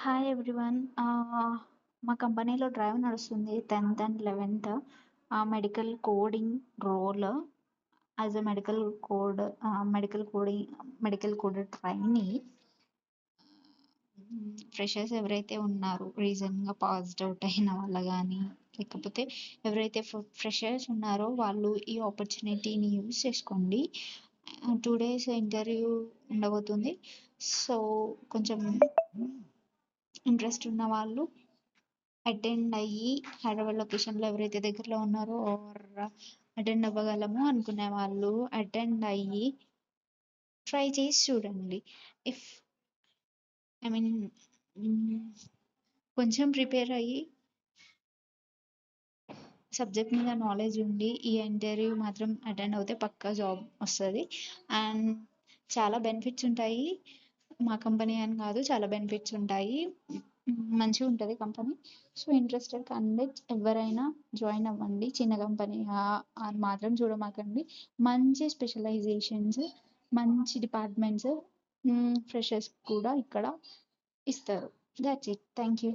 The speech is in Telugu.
Hi everyone. మా కంపెనీలో డ్రైవ్ నడుస్తుంది 10th and 11th. Medical coding role as a medical coder trainee. Freshers ఎవరైతే ఉన్నారో రీసెంట్గా పాస్డ్ అవుట్ అయిన వాళ్ళు కానీ, లేకపోతే ఎవరైతే ఫ్రెషర్స్ ఉన్నారో వాళ్ళు ఈ ఆపర్చునిటీని యూజ్ చేసుకోండి. 2 days ఇంటర్వ్యూ ఉండబోతుంది. సో కొంచెం ఇంట్రెస్ట్ ఉన్న వాళ్ళు అటెండ్ అయ్యి, హైదరాబాద్ లొకేషన్లో ఎవరైతే దగ్గరలో ఉన్నారో ఆర్ అటెండ్ అవ్వగలము అనుకునే వాళ్ళు అటెండ్ అయ్యి ట్రై చేసి చూడండి. ఇఫ్ ఐ మీన్ కొంచెం ప్రిపేర్ అయ్యి సబ్జెక్ట్ మీద నాలెడ్జ్ ఉండి ఈ ఇంటర్వ్యూ మాత్రం అటెండ్ అవుతే పక్కా జాబ్ వస్తుంది. అండ్ చాలా బెనిఫిట్స్ ఉంటాయి. మా కంపెనీ అని కాదు, చాలా బెనిఫిట్స్ ఉంటాయి. మంచిగా ఉంటుంది కంపెనీ. సో ఇంట్రెస్టెడ్ క్యాండిడేట్స్ ఎవరైనా జాయిన్ అవ్వండి. చిన్న కంపెనీ అని మాత్రం చూడమాకండి. మంచి స్పెషలైజేషన్స్, మంచి డిపార్ట్మెంట్స్ ఫ్రెషర్స్ కూడా ఇక్కడ ఇస్తారు. That's it. Thank you.